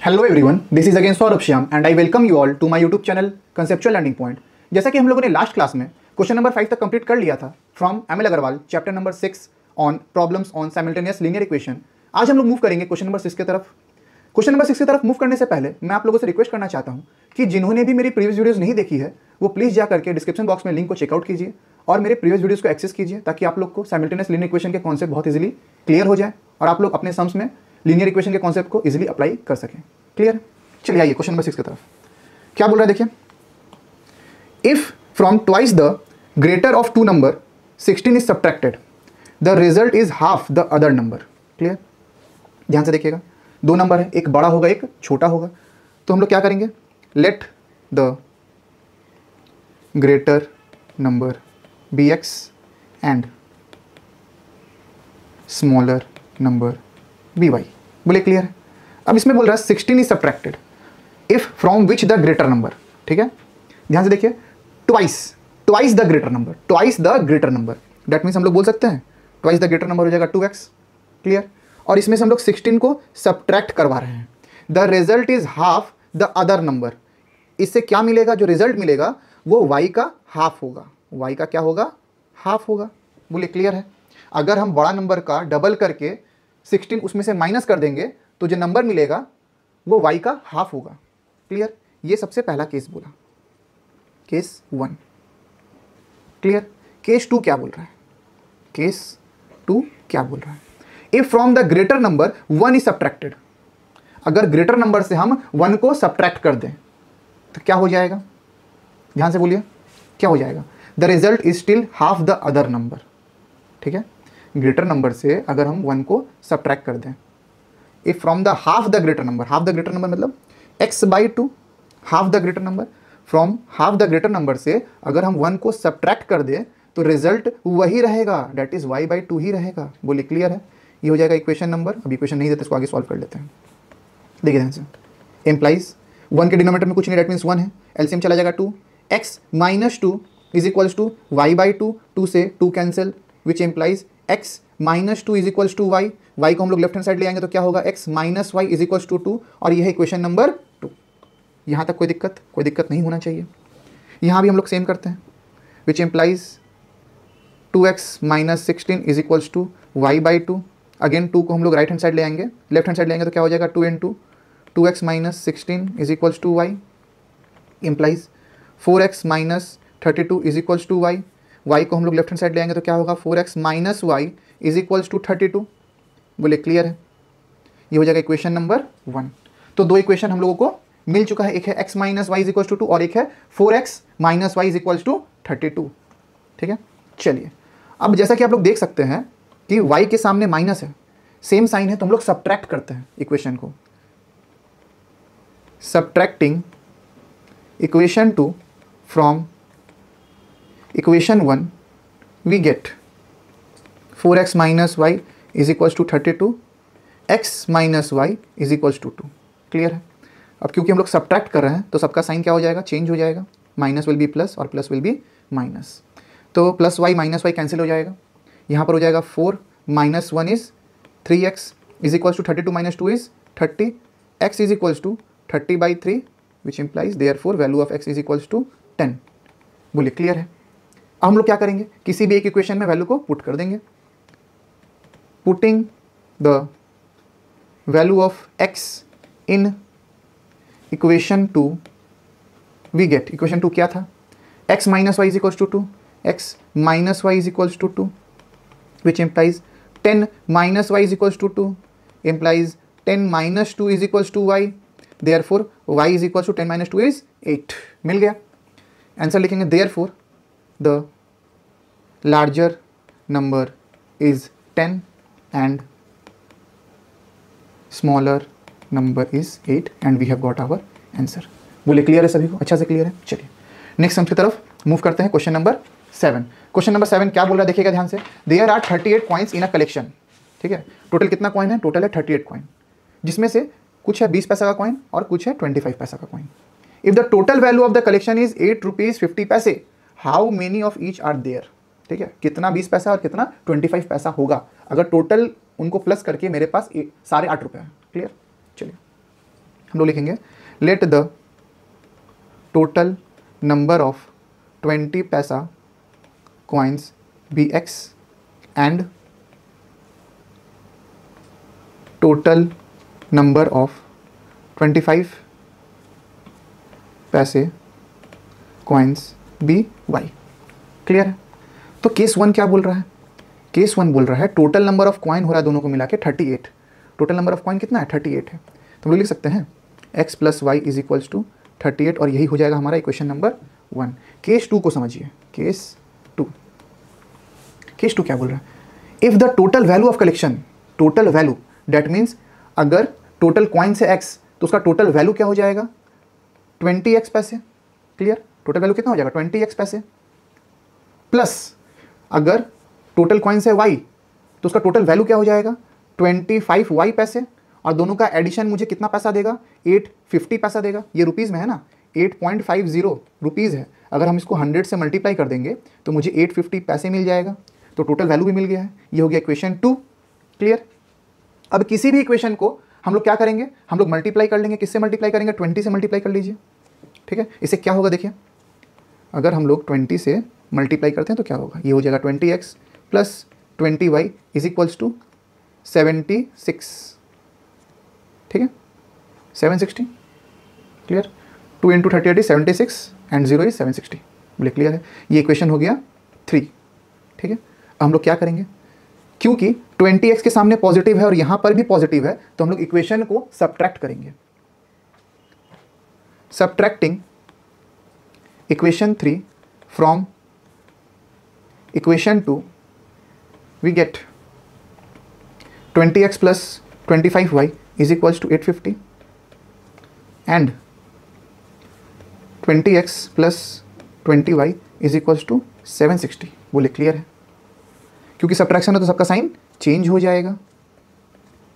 Hello everyone, this is again Saurabh Shyam and I welcome you all to my YouTube channel conceptual learning point. जैसा कि हम लोगों ने last class में question number 5 तक कंप्लीट कर लिया था from M L Agarwal chapter number 6 on problems on simultaneous linear equation. आज हम लोग मूव करेंगे क्वेश्चन नंबर 6 की तरफ। क्वेश्चन नंबर 6 की तरफ मूव करने से पहले मैं आप लोगों से रिक्वेस्ट करना चाहता हूं कि जिन्होंने भी मेरी प्रीवियस वीडियोस नहीं देखी है वो प्लीज़ जा करके डिस्क्रिप्शन बॉक्स में लिंक को चेकआउट कीजिए और मेरे प्रीवियस वीडियोस को एक्सेस कीजिए ताकि आप लोग को साइमल्टेनियस लीनियर इक्वेशन के कॉन्सेप्ट बहुत इजीली क्लियर हो जाए और आप लोग अपने सम्स में लीनियर इक्वेशन के कॉन्सेप्ट को इजीली अप्लाई कर सकें। क्लियर? चलिए आइए क्वेश्चन नंबर 6 की तरफ। क्या बोल रहा है देखिए, if from twice the greater of two number 16 is subtracted the result is half the other number. Clear? ध्यान से देखिएगा, दो नंबर है, एक बड़ा होगा एक छोटा होगा, तो हम लोग क्या करेंगे, let the greater number be x and smaller number be Y. बोले क्लियर है? अब इसमें बोल रहा है 16 is subtracted if from which the greater number. ठीक है, ध्यान से देखिए, twice the greater number, twice the greater number, that means हम लोग बोल सकते हैं ट्वाइस द ग्रेटर नंबर हो जाएगा 2x। क्लियर? और इसमें से हम लोग 16 को सब्ट्रैक्ट करवा रहे हैं। The result is half the other number. इससे क्या मिलेगा, जो रिजल्ट मिलेगा वो y का हाफ होगा। y का क्या होगा, हाफ होगा। बोलिए क्लियर है? अगर हम बड़ा नंबर का डबल करके 16 उसमें से माइनस कर देंगे तो जो नंबर मिलेगा वो y का हाफ होगा। क्लियर? ये सबसे पहला केस बोला, केस 1। क्लियर? केस 2 क्या बोल रहा है, केस 2 क्या बोल रहा है, if from the greater number 1 is subtracted. अगर ग्रेटर नंबर से हम 1 को सब्ट्रैक्ट कर दें तो क्या हो जाएगा, ध्यान से बोलिए क्या हो जाएगा, the result is still half the other number. ठीक है, ग्रेटर नंबर से अगर हम 1 को सब्ट्रैक्ट कर दें, if from the half the greater number, half the greater number मतलब x/2, half the greater number, from half the greater number से अगर हम 1 को सब्ट्रैक्ट कर दें तो रिजल्ट वही रहेगा, दैट इज y/2 ही रहेगा। बोलिए क्लियर है? ये हो जाएगा इक्वेशन नंबर। अभी इक्वेशन नहीं देते, इसको आगे सॉल्व कर लेते हैं। देखिए ध्यान से, एम्प्लाइज 1 के डिनोमिनेटर में कुछ नहीं, दैट मीन्स 1 है, एलसीएम चला जाएगा 2, x - 2 is equals to y/2, 2 से 2 cancel, which implies x - 2 is equals to y। y को हम लोग लेफ्ट हैंड साइड ले आएंगे तो क्या होगा, x - y is equals to 2, और यह है इक्वेशन नंबर 2। यहाँ तक कोई दिक्कत नहीं होना चाहिए। यहाँ भी हम लोग सेम करते हैं, which implies 2x - 16 is equals to y/2। Again 2 को हम लोग राइट हैंड साइड ले आएंगे, लेफ्ट हैंड साइड ले आएंगे तो क्या हो जाएगा 2 × 2, 2x - 16 is equals to y, implies 4x - 32 is equals to y। y को हम लोग लेफ्ट हैंड साइड ले आएंगे तो क्या होगा, 4x - y is equals to 32। बोले क्लियर है? ये हो जाएगा इक्वेशन नंबर 1। तो दो इक्वेशन हम लोगों को मिल चुका है, एक है x - y is equals to 2 और एक है 4x - y is equals to 32। ठीक है, चलिए अब जैसा कि आप लोग देख सकते हैं कि y के सामने माइनस है, सेम साइन है, तो हम लोग सब्ट्रैक्ट करते हैं इक्वेशन को। Subtracting equation 2 from equation 1 we get 4x - y is equals to 32, x - y is equals to 2। Clear है? अब क्योंकि हम लोग सब्ट्रैक्ट कर रहे हैं तो सबका साइन क्या हो जाएगा, चेंज हो जाएगा, माइनस विल बी प्लस और प्लस विल बी माइनस, तो प्लस y - y कैंसिल हो जाएगा। यहाँ पर हो जाएगा 4 - 1 is 3x is equals to 32 - 2 is 30, x is equals to 30/3 which implies therefore value of x is equals to 10। बोलिए clear है? अब हम लोग क्या करेंगे, किसी भी एक इक्वेशन में वैल्यू को पुट कर देंगे। Putting the value of x in equation 2 we get, equation 2 क्या था, x - y is equals to 2, x - y is equals to 2 which implies 10 - y is equals to 2 implies 10 - 2 is equals to y, therefore y is equals to 10 - 2 is 8। मिल गया answer, लिखेंगे therefore the larger number is 10 and smaller number is 8 and we have got our answer। बोले clear है सभी को, अच्छा से clear है? चलिए नेक्स्ट हम की तरफ मूव करते हैं, क्वेश्चन नंबर 7। क्वेश्चन नंबर 7 क्या बोल रहा है देखिएगा ध्यान से, there are 38 coins in a collection. ठीक है, टोटल कितना कॉइन है, टोटल है 38 कॉइन, जिसमें से कुछ है 20 पैसा का कॉइन और कुछ है 25 पैसा का coin. If the total value of the collection is 8 rupees 50 paise, how many of each are there. ठीक है, कितना 20 पैसा और कितना 25 पैसा होगा, अगर टोटल उनको प्लस करके मेरे पास सारे 8 रुपये है। क्लियर? चलिए हम लोग लिखेंगे let the total number of 20 paisa coins be x and total number of 25 paise coins B Y. Clear है? तो केस 1 क्या बोल रहा है? केस 1 बोल रहा है टोटल नंबर ऑफ कॉइन हो रहा है दोनों को मिला के 38। टोटल नंबर ऑफ कॉइन कितना है? 38 है। तो हम लोग लिख सकते हैं x plus y is equals to 38 और यही हो जाएगा हमारा इक्वेशन नंबर 1। केस 2 को समझिए। केस 2 क्या बोल रहा है? If the total value of collection, total value that means अगर टोटल कॉइन से x तो उसका टोटल वैल्यू क्या हो जाएगा? 20x पैसे। क्लियर? टोटल वैल्यू कितना हो जाएगा? 20x पैसे प्लस अगर टोटल कॉइन से y तो उसका टोटल वैल्यू क्या हो जाएगा? 25y पैसे और दोनों का एडिशन मुझे कितना पैसा देगा? 850 पैसा देगा। ये रुपीज़ में है ना, 8.50 रुपीज़ है। अगर हम इसको 100 से मल्टीप्लाई कर देंगे तो मुझे 850 पैसे मिल जाएगा। तो टोटल वैल्यू भी मिल गया है। ये हो गया इक्वेशन 2। क्लियर? अब किसी भी इक्वेशन को हम लोग क्या करेंगे? हम लोग मल्टीप्लाई कर लेंगे। किससे मल्टीप्लाई करेंगे? 20 से मल्टीप्लाई कर लीजिए। ठीक है? इससे क्या होगा देखिए, अगर हम लोग 20 से मल्टीप्लाई करते हैं तो क्या होगा? ये हो जाएगा 20x plus 20y is equals to 76। ठीक है? 760। Clear? 2 into 38 is 76 and 0 is 760। बोले क्लियर है? ये इक्वेशन हो गया 3। ठीक है? अब हम लोग क्या करेंगे? क्योंकि 20x के सामने पॉजिटिव है और यहाँ पर भी पॉजिटिव है तो हम लोग इक्वेशन को सब्ट्रैक्ट करेंगे। Subtracting equation 3 from equation 2 we get 20x plus 25y is equals to 850 and 20x plus 20y is equals to 760। बोले क्लियर है? क्योंकि सब्ट्रैक्शन है तो सबका साइन चेंज हो जाएगा।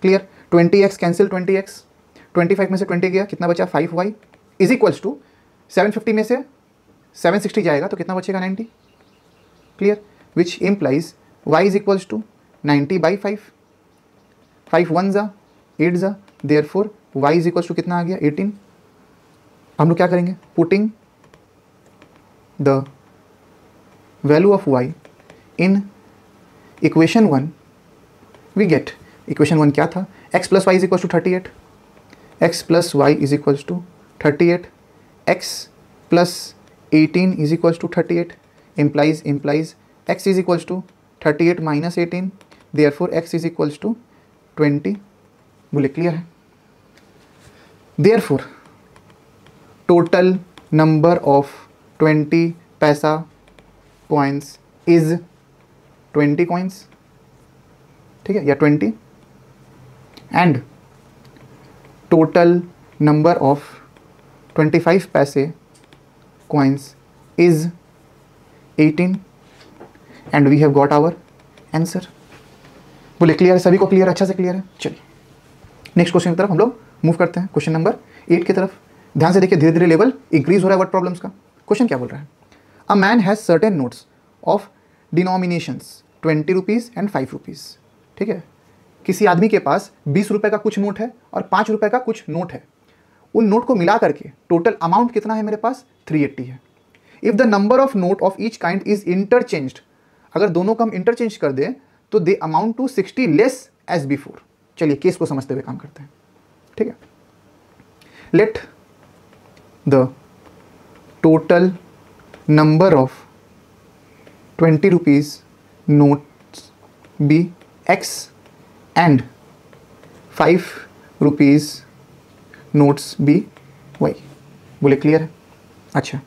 क्लियर? 20x कैंसिल 20x, 25 में से 20 गया, कितना बचा? 5y इज इक्वल्स टू 750 में से 760 जाएगा तो कितना बचेगा? 90। Clear? Which implies y is equals to 90 by 5। 5 1 जा 8 जा, therefore y is equals to कितना आ गया? 18। हम लोग क्या करेंगे? Putting the value of y in equation 1 we get, equation 1 क्या था? x plus y is equals to 38। x plus y is equals to 38, x plus 18 is equals to 38 implies x is equals to 38 minus 18, therefore x is equals to 20। बोले clear है? therefore total number of 20 पैसा coins is 20 coins। ठीक है? या 20 and total number of 25 पैसे coins is 18 and we have got our answer। बोले clear है? सभी को क्लियर? अच्छा से क्लियर है? चलिए नेक्स्ट क्वेश्चन की तरफ हम लोग मूव करते हैं। क्वेश्चन नंबर 8 की तरफ ध्यान से देखिए। धीरे धीरे लेवल इंक्रीज हो रहा है वर्ड प्रॉब्लम्स का। क्वेश्चन क्या बोल रहा है? A man has certain notes of denominations 20 rupees and 5 rupees. ठीक है? किसी आदमी के पास 20 रुपये का कुछ नोट है और 5 रुपये का कुछ नोट है। उन नोट को मिला करके टोटल अमाउंट कितना है मेरे पास? 380 है। If the number of note of each kind is interchanged, अगर दोनों को हम इंटरचेंज कर दें तो the amount to 60 less as before. चलिए केस को समझते हुए काम करते हैं। ठीक है? Let the total number of 20 rupees notes be x and 5 rupees notes be Y. बोले क्लियर है? अच्छा,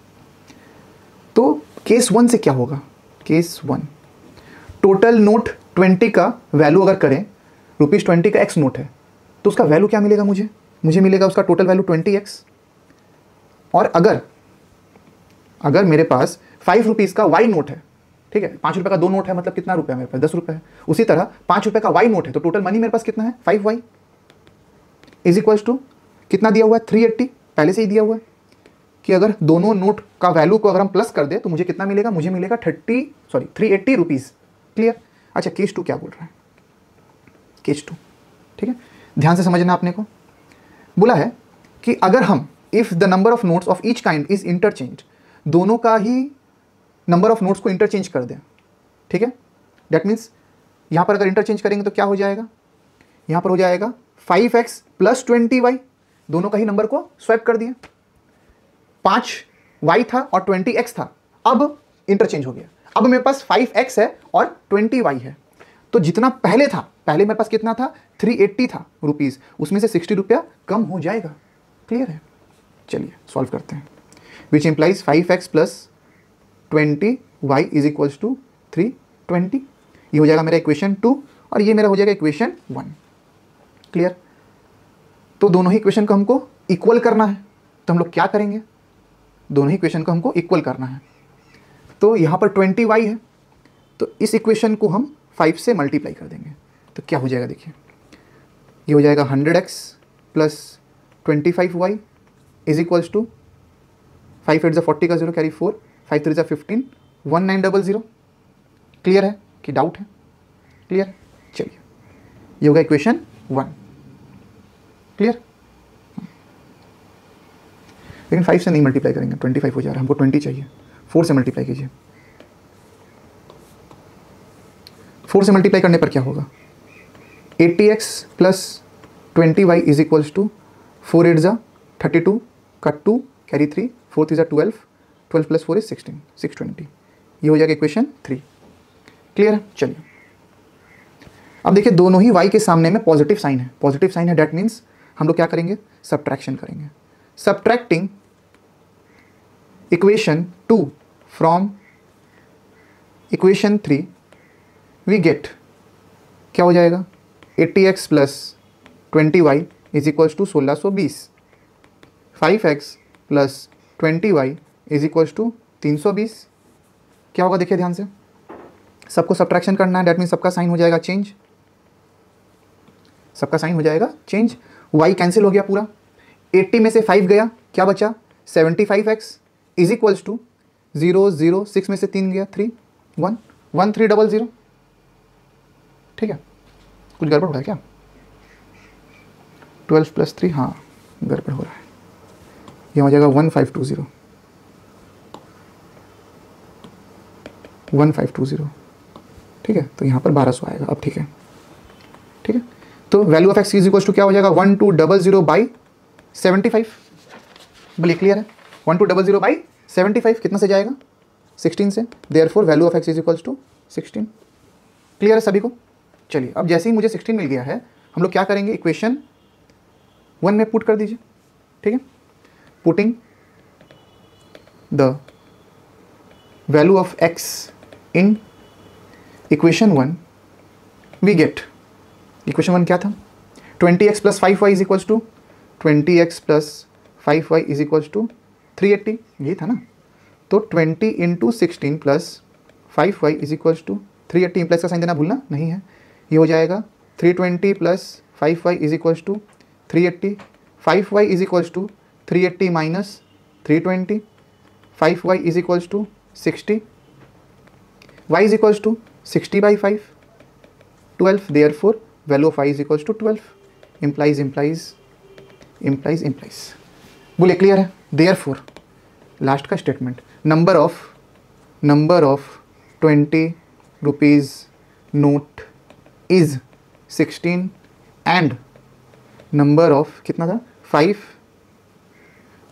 तो केस 1 से क्या होगा? केस 1 टोटल नोट 20 का वैल्यू अगर करें, ₹20 का एक्स नोट है तो उसका वैल्यू क्या मिलेगा? मुझे मिलेगा उसका टोटल वैल्यू 20x। और अगर मेरे पास 5 रुपीज़ का वाई नोट है, ठीक है, 5 रुपये का 2 नोट है, मतलब कितना रुपया मेरे पास? 10 रुपये है। उसी तरह 5 रुपये का वाई नोट है तो टोटल मनी मेरे पास कितना है? 5y इज इक्वल्स टू कितना दिया हुआ है? 380 पहले से ही दिया हुआ है कि अगर दोनों नोट का वैल्यू को अगर हम प्लस कर दे तो मुझे कितना मिलेगा? मुझे मिलेगा 380 रुपीज़। क्लियर? अच्छा, केस 2 क्या बोल रहा है? केस 2, ठीक है, ध्यान से समझना। आपने को बोला है कि अगर हम if the number of notes of each kind is interchange, दोनों का ही नंबर ऑफ नोट्स को इंटरचेंज कर दें, ठीक है, दैट मीन्स यहाँ पर अगर इंटरचेंज करेंगे तो क्या हो जाएगा, यहाँ पर हो जाएगा 5x प्लस 20y, दोनों का ही नंबर को स्वैप कर दिया, 5y था और 20x था, अब इंटरचेंज हो गया, अब मेरे पास 5x है और 20y है, तो जितना पहले था, पहले मेरे पास कितना था 380 था रुपीज़, उसमें से 60 रुपया कम हो जाएगा। क्लियर है? चलिए सॉल्व करते हैं। Which implies 5x plus 20y is equals to 320, ये हो जाएगा मेरा इक्वेशन 2 और ये मेरा हो जाएगा इक्वेशन 1। क्लियर? तो दोनों ही इक्वेशन को हमको इक्वल करना है, तो हम लोग क्या करेंगे, दोनों ही इक्वेशन को हमको इक्वल करना है। तो यहाँ पर 20y है, तो इस इक्वेशन को हम 5 से मल्टीप्लाई कर देंगे, तो क्या हो जाएगा देखिए, ये हो जाएगा 100x plus 25y is equals to 5 8 40 का 0 कैरी 4, 5 3 15, 1900। क्लियर है कि डाउट है? क्लियर? चलिए, ये होगा इक्वेशन 1। क्लियर? लेकिन 5 से नहीं मल्टीप्लाई करेंगे, 25 हो जा रहा है, हमको 20 चाहिए, 4 से मल्टीप्लाई कीजिए। 4 से मल्टीप्लाई करने पर क्या होगा, 80x plus 20y is equals to 4 8 32 cut 2 carry 3, 4 3 12, 12 plus 4 is 16, 620, ये हो जाएगा इक्वेशन 3। क्लियर है? चलिए, अब देखिए दोनों ही y के सामने में पॉजिटिव साइन है, पॉजिटिव साइन है, दैट मीन्स हम लोग क्या करेंगे, सब्ट्रैक्शन करेंगे। Subtracting equation 2 from equation 3 we get, क्या हो जाएगा, 80x plus 20y is equals to 1620, 5x plus 20y is equals to 320। क्या होगा देखिए ध्यान से, सबको सब्ट्रैक्शन करना है, दैट मीन्स सबका साइन हो जाएगा चेंज, सबका साइन हो जाएगा चेंज, y कैंसिल हो गया पूरा, 80 में से 5 गया, क्या बचा 75x इज इक्वल्स टू 0 0, 6 में से 3 गया 3 1 1300। ठीक है, कुछ गड़बड़ हो रहा है क्या, 12 प्लस 3, हाँ गड़बड़ हो रहा है, ये हो जाएगा 1520, 1520। ठीक है, तो यहाँ पर 1200 आएगा अब। ठीक है, ठीक है, तो value of x is equal to क्या हो जाएगा, 1200 बाई 75। बोलिए क्लियर है, 1200 बाई 75 कितना से जाएगा, 16 से, therefore value of x is equal to 16। Clear है सभी को? चलिए, अब जैसे ही मुझे 16 मिल गया है, हम लोग क्या करेंगे, इक्वेशन 1 में पुट कर दीजिए। ठीक है, putting the value of x in equation 1 we get, equation 1 क्या था, 20x plus 5y is equals to 20x plus 5y is equals to 380, यही था ना। तो 20 into 16 plus 5y is equals to 380, plus का साइन देना भूलना नहीं है, ये हो जाएगा 320 plus 5y is equals to 380, 5y is equals to 380 minus 320, 5y is equals to 60, y is equals to 60 by 5, 12, therefore value of y is equals to 12, implies implies implies implies. बोलिए clear है? Therefore last का statement, number of 20 rupees note is 16 and number of कितना था 5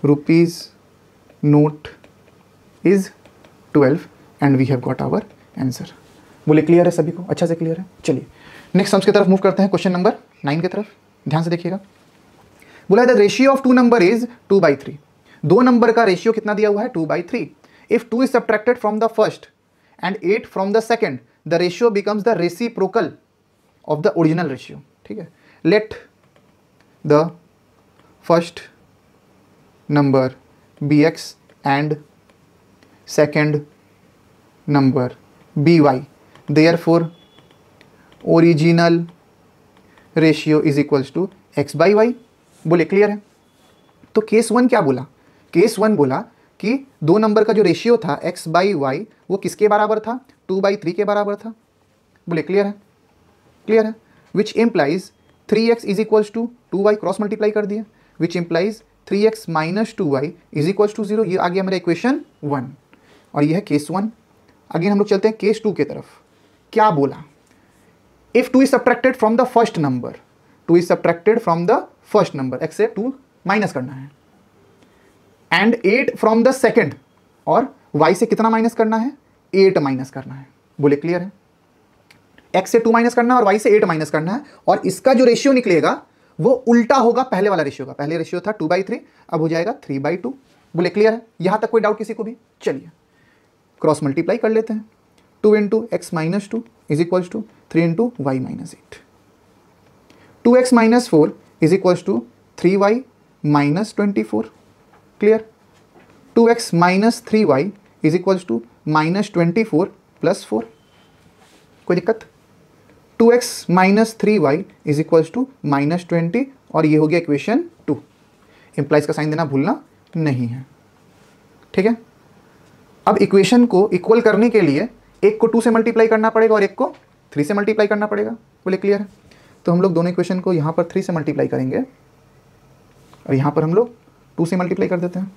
rupees note is 12 and we have got our answer. बोले clear है सभी को? अच्छा से क्लियर है? चलिए नेक्स्ट सम्स की तरफ मूव करते हैं, क्वेश्चन नंबर 9 की तरफ, ध्यान से देखिएगा। बोला the ratio of 2 number is 2/3, 2 number का रेशियो कितना दिया हुआ है, 2/3। If 2 is subtracted from the first and 8 from the second, the ratio becomes the reciprocal of the original ratio. ठीक है, let the first number be x and second number be y, therefore original ratio is equals to x by y. बोले clear है? तो case 1 क्या बोला, case 1 बोला कि 2 number का जो रेशियो था x बाई वाई वो किसके बराबर था, 2/3 के बराबर था। बोले क्लियर है? क्लियर है, which implies 3x is equals to 2y, cross multiply कर दिया, which implies 3x minus 2y is equals to 0। ये आ गया मेरा इक्वेशन 1 और ये है केस 1। अगेन हम लोग चलते हैं केस 2 के तरफ। क्या बोला? If 2 is subtracted from the first number, 2 is subtracted from the first number, x से 2 माइनस करना है, एंड 8 फ्रॉम द सेकेंड, और y से कितना माइनस करना है? 8 माइनस करना है। बोले क्लियर है? x से 2 माइनस करना है और y से 8 माइनस करना है, और इसका जो रेशियो निकलेगा वो उल्टा होगा पहले वाला रेशियो का। पहले रेशियो था 2/3, अब हो जाएगा 3/2। बोले क्लियर है? यहां तक कोई डाउट किसी को भी? चलिए क्रॉस मल्टीप्लाई कर लेते हैं। 2 into x minus 2 is equals to 3 into y minus 8। 2x minus 4 is equals to 3y minus 24। Clear? 2x minus 3y is equals to minus 24 plus 4। कोई दिक्कत? 2x minus 3y is equals to minus 20, और ये हो गया equation 2। Implies का sign देना भूलना नहीं है, ठीक है? अब इक्वेशन को इक्वल करने के लिए एक को 2 से मल्टीप्लाई करना पड़ेगा और एक को 3 से मल्टीप्लाई करना पड़ेगा। बोले क्लियर है? तो हम लोग दोनों इक्वेशन को यहाँ पर 3 से मल्टीप्लाई करेंगे और यहाँ पर हम लोग 2 से मल्टीप्लाई कर देते हैं।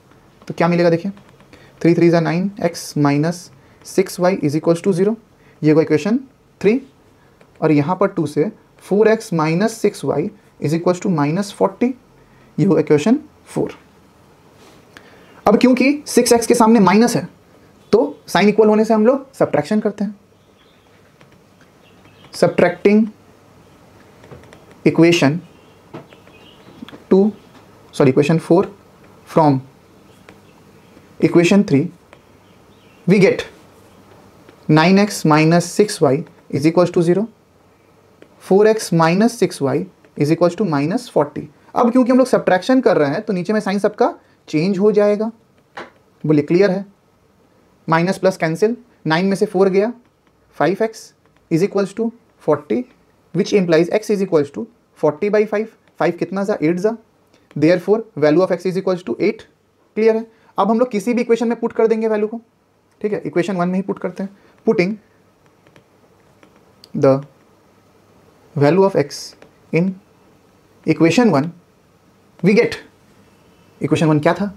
तो क्या मिलेगा देखिए, 3 3 ज़ा 9, x minus 6y is equals to 0। ये होगा इक्वेशन 3, और यहाँ पर 2 से 4x minus 6y is equals to minus 40। ये होगा इक्वेशन 4। अब क्योंकि 6x के सामने माइनस है तो साइन इक्वल होने से हम लोग सब्ट्रैक्शन करते हैं। Subtracting equation 4 from equation 3, we get 9x minus 6y is equals to 0, 4x minus 6y is equals to minus 40। अब क्योंकि हम लोग सब्ट्रैक्शन कर रहे हैं तो नीचे में साइन सबका चेंज हो जाएगा। बोलिए क्लियर है? माइनस प्लस कैंसिल, 9 में से 4 गया, 5x is equals to 40, which implies x is equals to 40/5। 5 कितना जा? 8 जा। Therefore value of x is equals to 8। Clear है? अब हम लोग किसी भी इक्वेशन में पुट कर देंगे वैल्यू को, ठीक है? इक्वेशन 1 में ही पुट करते हैं। Putting the value of x in equation 1, we get, equation 1 क्या था?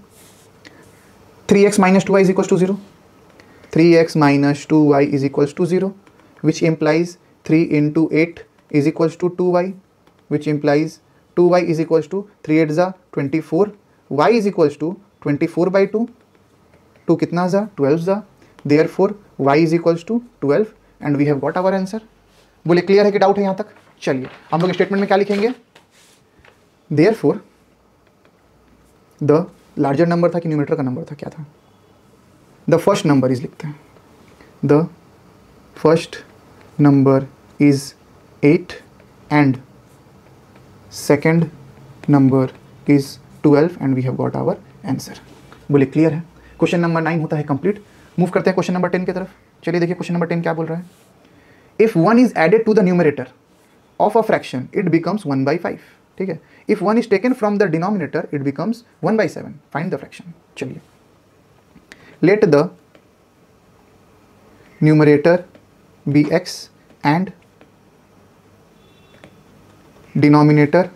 3x minus 2y is equals to 0, 3x minus 2y is equals to 0, which implies 3 into 8 is equals to 2y, which implies 2y is equals to 3 8 जा 24, y is equals to 24/2, 2 कितना जा? 12 जा। Therefore y is equals to 12 and we have got our answer. बोले clear है कि doubt है यहाँ तक? चलिए हम लोग स्टेटमेंट में क्या लिखेंगे? देयरफॉर द लार्जर नंबर था कि न्यूमरेटर का नंबर था, क्या था? द फर्स्ट नंबर इज लिखते हैं। The first number is 8 and second number is 12 and we have got our answer. बोले क्लियर है? क्वेश्चन नंबर 9 होता है कंप्लीट। मूव करते हैं क्वेश्चन नंबर 10 की तरफ। चलिए देखिए क्वेश्चन नंबर 10 क्या बोल रहा है। If 1 is added to the numerator of a fraction it becomes 1/5। ठीक है? If 1 is taken from the denominator it becomes 1/7। Find the fraction. चलिए, let the numerator be x and denominator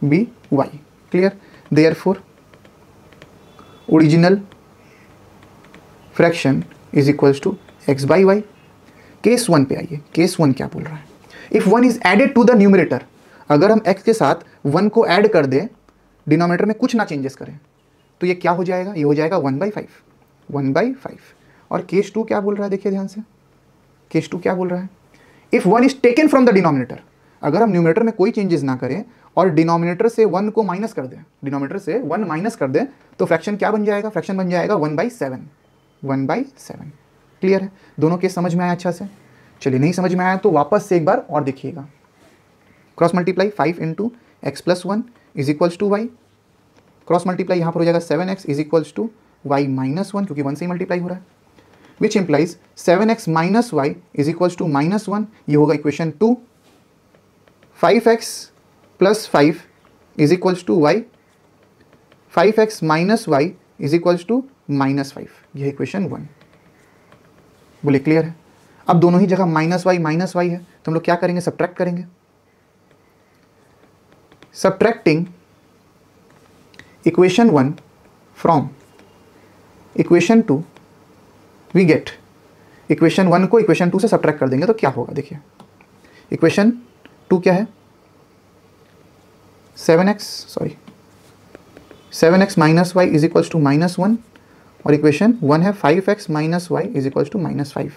be y। Clear? Therefore original fraction is equals to x/y। Case 1 पे आइए। Case 1 क्या बोल रहा है? If 1 is added to the numerator, अगर हम x के साथ 1 को ऐड कर दें, डिनोमिनेटर में कुछ ना चेंजेस करें, तो ये क्या हो जाएगा? ये हो जाएगा 1/5। 1/5। और केस 2 क्या बोल रहा है? देखिए ध्यान से। केस 2 क्या बोल रहा है? If 1 is taken from the denominator, अगर हम न्यूमरेटर में कोई चेंजेस ना करें और डिनोमिनेटर से 1 को माइनस कर दें, डिनोमिनेटर से 1 माइनस कर दें, तो फ्रैक्शन क्या बन जाएगा? फ्रैक्शन बन जाएगा 1/7। 1/7। क्लियर है? दोनों केस समझ में आया अच्छा से? चलिए, नहीं समझ में आया तो वापस से एक बार और देखिएगा। Cross multiply 5 into x plus 1 is equals to y. Cross multiply यहाँ पर हो जाएगा 7x is equals to y minus 1, क्योंकि 1 से ही मल्टीप्लाई हो रहा है, which implies 7x minus y is equals to -1। ये होगा equation 2। 5x plus 5 is equals to y. 5x minus y is equals to -5। यह इक्वेशन 1। बोले क्लियर है? अब दोनों ही जगह -y है, तो हम लोग क्या करेंगे? सब्ट्रैक्ट करेंगे। Subtracting equation 1 from equation 2 we get, equation 1 को इक्वेशन 2 से सब्ट्रैक्ट कर देंगे तो क्या होगा, देखिए इक्वेशन 2 क्या है, 7x minus y is equals to -1 और इक्वेशन 1 है 5x minus y is equals to -5।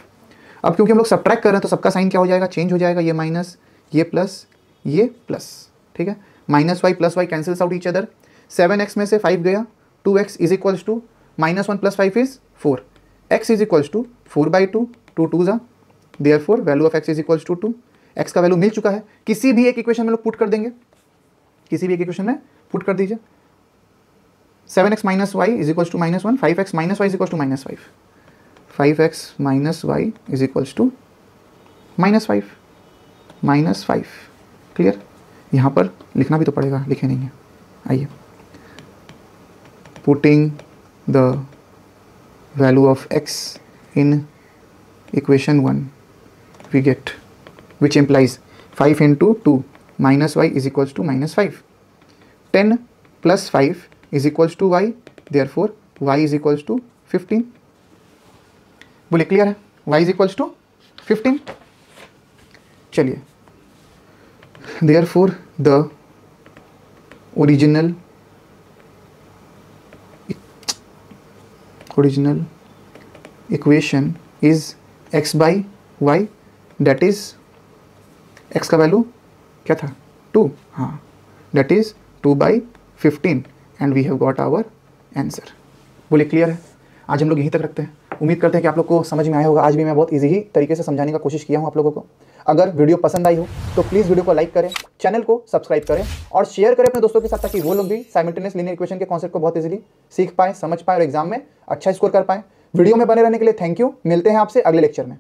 अब क्योंकि हम लोग सब्ट्रैक्ट कर रहे हैं तो सबका साइन क्या हो जाएगा, चेंज हो जाएगा, ये माइनस, ये प्लस, ये प्लस, ठीक है, -y plus y cancels out each other, 7x में से 5 गया, 2x is equals to -1 plus 5 is 4, x is equals to 4/2, 2 2 ज़ा, therefore value of x is equals to 2, x का वैल्यू मिल चुका है, किसी भी एक इक्वेशन में लोग पुट कर देंगे, किसी भी एक इक्वेशन में पुट कर दीजिए, 7x minus y is equals to -1, 5x minus y is equals to -5, 5x minus y is equals to -5, clear. यहाँ पर लिखना भी तो पड़ेगा, लिखे नहीं है, आइए, putting the value of x in equation 1 we get which implies 5 into 2 minus y is equals to -5, 10 plus 5 is equals to y, therefore y is equals to 15। बोले क्लियर है, y is equals to 15। चलिए, therefore the original equation is x by y, that is x का value क्या था 2, हाँ, that is 2/15 and we have got our answer। बोले clear है, आज हम लोग यहीं तक रखते हैं। उम्मीद करते हैं कि आप लोग को समझ में आया होगा। आज भी मैं बहुत इजी ही तरीके से समझाने का कोशिश किया हूँ आप लोगों को। अगर वीडियो पसंद आई हो तो प्लीज़ वीडियो को लाइक करें, चैनल को सब्सक्राइब करें और शेयर करें अपने दोस्तों के साथ, ताकि वो लोग भी साइमल्टेनियस लीनियर इक्वेशन के कॉन्सेप्ट को बहुत इजीली सीख पाए, समझ पाए और एग्जाम में अच्छा स्कोर कर पाए। वीडियो में बने रहने के लिए थैंक यू। मिलते हैं आपसे अगले लेक्चर में।